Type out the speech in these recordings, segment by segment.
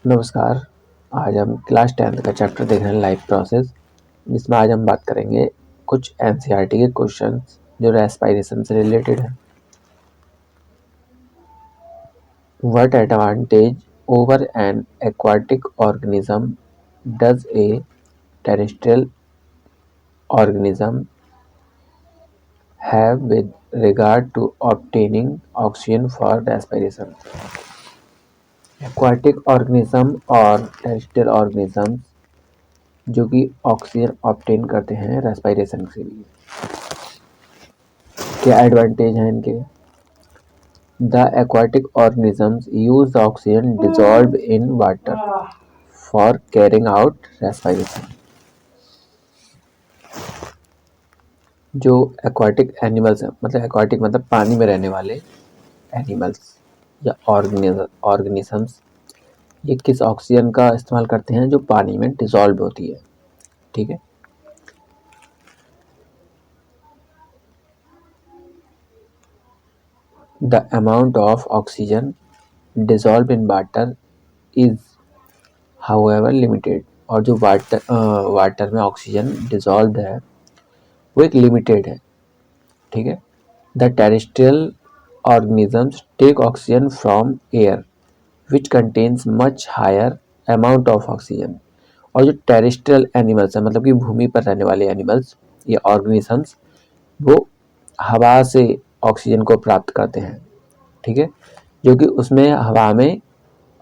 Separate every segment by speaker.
Speaker 1: नमस्कार। आज हम क्लास 10th का चैप्टर देख रहे हैं लाइफ प्रोसेस, जिसमें आज हम बात करेंगे कुछ एनसीईआरटी के क्वेश्चंस जो रेस्पिरेशन से रिलेटेड है। What advantage over an aquatic organism does a terrestrial organism have with regard to obtaining oxygen for respiration. Aquatic organism और टेरेस्ट्रियल ऑर्गेनिज्म जो कि ऑक्सीजन ऑब्टेन करते हैं रेस्पिरेशन के लिए, क्या एडवांटेज है इनके। The aquatic organisms use the oxygen dissolve in water for carrying out respiration. जो एक्वाटिक एनिमल्स हैं, मतलब एक्वाटिक मतलब पानी में रहने वाले एनिमल्स या ऑर्गेनिजम्स, ये किस ऑक्सीजन का इस्तेमाल करते हैं जो पानी में डिजॉल्व होती है। ठीक है, the amount of oxygen dissolve in water is however limited. और जो वाटर में ऑक्सीजन डिजॉल्व है वो एक लिमिटेड है। ठीक है, the terrestrial organisms take oxygen from air which contains much higher amount of oxygen. और जो टेरेस्ट्रियल एनिमल्स हैं, मतलब कि भूमि पर रहने वाले एनिमल्स या ऑर्गेनिजम्स, वो हवा से ऑक्सीजन को प्राप्त करते हैं। ठीक है, जो कि उसमें हवा में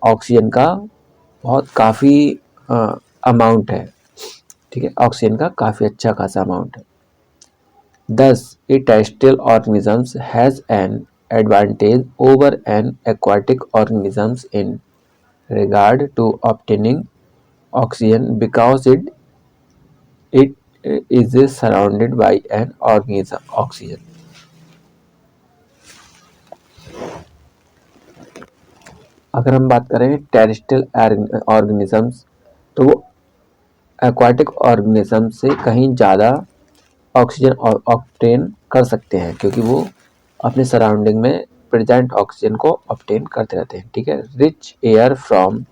Speaker 1: ऑक्सीजन का बहुत काफ़ी अमाउंट है। ठीक है, ऑक्सीजन का काफ़ी अच्छा खासा अमाउंट है। Thus, a terrestrial organism has an advantage over an aquatic organism in regard to obtaining oxygen because it is surrounded by an organism oxygen. अगर हम बात करें टेरेस्ट्रियल ऑर्गेनिजम्स, तो वो एक्वाटिक ऑर्गेनिज्म से कहीं ज़्यादा ऑक्सीजन ऑब्टेन कर सकते हैं, क्योंकि वो अपने सराउंडिंग में प्रेजेंट ऑक्सीजन को ऑब्टेन करते रहते हैं। ठीक है, rich air from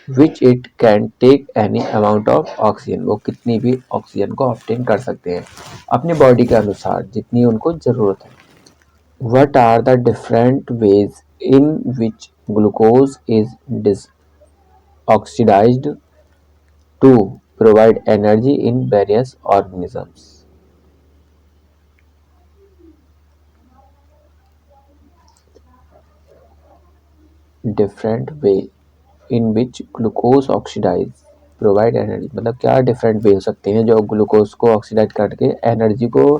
Speaker 1: which it can take any amount of oxygen, वो कितनी भी ऑक्सीजन को ऑब्टेन कर सकते हैं अपनी बॉडी के अनुसार जितनी उनको ज़रूरत है। What are the different ways in which glucose is disoxidised to provide energy in various organisms. Different way in which glucose oxidise provide energy, मतलब क्या डिफरेंट वे हो सकते हैं जो ग्लूकोज को ऑक्सीडाइज करके एनर्जी को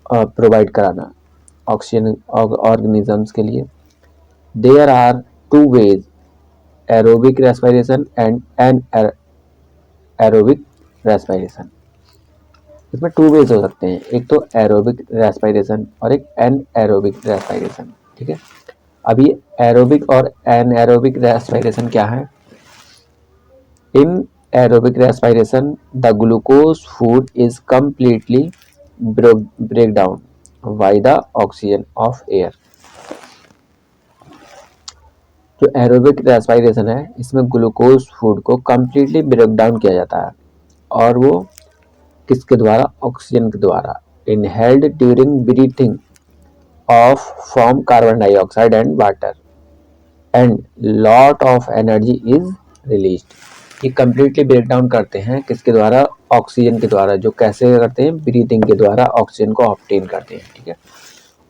Speaker 1: प्रोवाइड कराना ऑक्सीजन ऑर्गेनिजम्स के लिए। There are two ways, aerobic respiration and anaerobic respiration. इसमें टू वेज हो सकते हैं, एक तो एरोबिक रेस्पिरेशन और एक एन एरोबिक रेस्पिरेशन। ठीक है, अभी एरोबिक और एनएरोबिक रेस्पिरेशन क्या है। In aerobic respiration the glucose food is completely break down by the oxygen of air. जो एरोबिक रेस्पिरेशन है, इसमें ग्लूकोज फूड को कंप्लीटली ब्रेक डाउन किया जाता है, और वो किसके द्वारा, ऑक्सीजन के द्वारा, inhaled during breathing of from carbon dioxide and water and lot of energy is released. ये कंप्लीटली ब्रेक डाउन करते हैं किसके द्वारा, ऑक्सीजन के द्वारा, जो कैसे करते हैं, ब्रीथिंग के द्वारा ऑक्सीजन को ऑब्टेन करते हैं। ठीक है,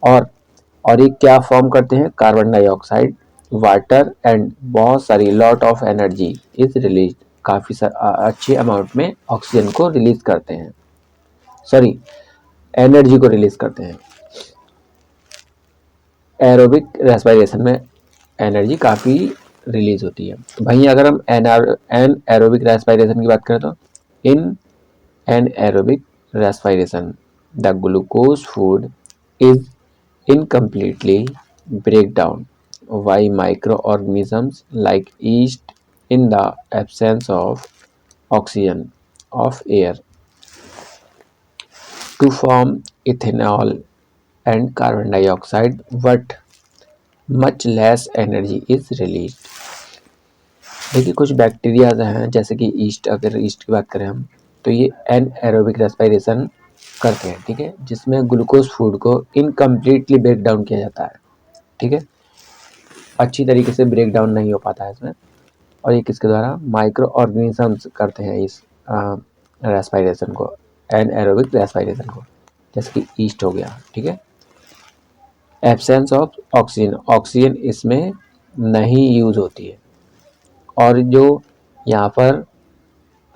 Speaker 1: और ये क्या फॉर्म करते हैं, कार्बन डाइऑक्साइड, वाटर एंड बहुत सारी lot of energy is release, काफ़ी अच्छे अमाउंट में ऑक्सीजन को रिलीज करते हैं, सॉरी एनर्जी को रिलीज करते हैं। एरोबिक रेस्पिरेशन में एनर्जी काफ़ी रिलीज होती है। वहीं अगर हम एन एरोबिक रेस्पिरेशन की बात करें तो in anaerobic respiration the glucose food is incompletely break down by microorganisms like yeast in the absence of oxygen of air to form ethanol and carbon dioxide, but much less energy is released. देखिए कुछ bacterias हैं जैसे कि east, अगर east की बात करें हम, तो ये एनएरोबिक रेस्पिरेशन करते हैं, ठीक है, जिसमें ग्लूकोज फूड को इनकम्प्लीटली ब्रेक डाउन किया जाता है, ठीक है, अच्छी तरीके से ब्रेक डाउन नहीं हो पाता है इसमें। और ये किसके द्वारा, माइक्रो ऑर्गेनिजम्स करते हैं इस रेस्पिरेशन को, एनएरोबिक रेस्पिरेशन को, जैसे कि ईस्ट हो गया, ठीक है। एब्सेंस ऑफ ऑक्सीजन, ऑक्सीजन इसमें नहीं यूज होती है, और जो यहाँ पर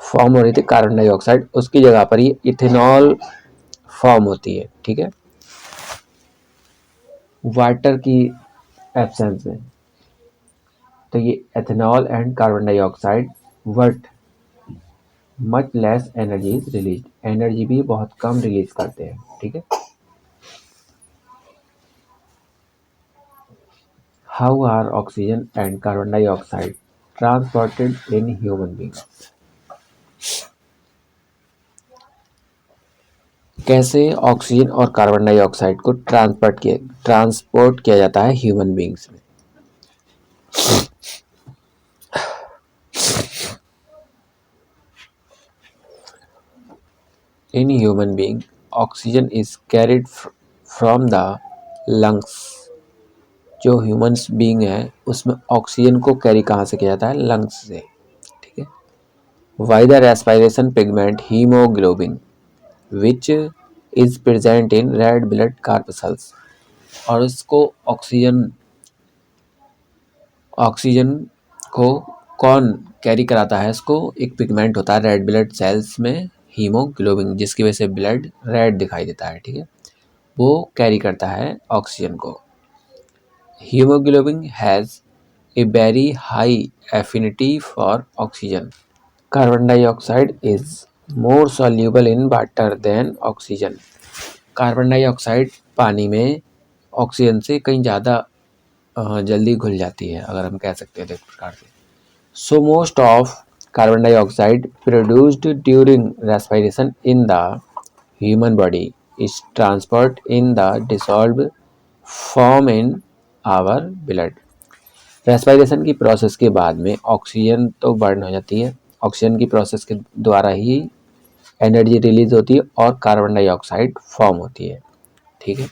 Speaker 1: फॉर्म हो रही थी कार्बन डाइऑक्साइड, उसकी जगह पर ये इथेनॉल फॉर्म होती है, ठीक है, वाटर की एब्सेंस में। तो ये ethanol and carbon dioxide but much less energy is release, energy भी बहुत कम रिलीज करते हैं, ठीक है। How are oxygen and carbon dioxide transported in human being, कैसे ऑक्सीजन और कार्बन डाइऑक्साइड को ट्रांसपोर्ट किया जाता है ह्यूमन बींग्स में। In human being, oxygen is carried from the lungs। जो ह्यूमंस बीइंग है उसमें ऑक्सीजन को कैरी कहाँ से किया जाता है, लंग्स से, ठीक है। Why the respiration pigment haemoglobin which is present in red blood corpuscles, और इसको ऑक्सीजन ऑक्सीजन को कौन कैरी कराता है, इसको एक पिगमेंट होता है रेड ब्लड सेल्स में, हीमोग्लोबिन, जिसकी वजह से ब्लड रेड दिखाई देता है, ठीक है, वो कैरी करता है ऑक्सीजन को। Haemoglobin has a very high affinity for oxygen. Carbon dioxide is more soluble in water than oxygen. Carbon dioxide पानी में ऑक्सीजन से कहीं ज़्यादा जल्दी घुल जाती है, अगर हम कह सकते हैं तो एक प्रकार से। So most of carbon dioxide produced during respiration in the human body is transferred in the dissolve form in our blood. Respiration की प्रोसेस के बाद में ऑक्सीजन तो बर्न हो जाती है, ऑक्सीजन की प्रोसेस के द्वारा ही एनर्जी रिलीज होती है और कार्बन डाइऑक्साइड फॉर्म होती है, ठीक है।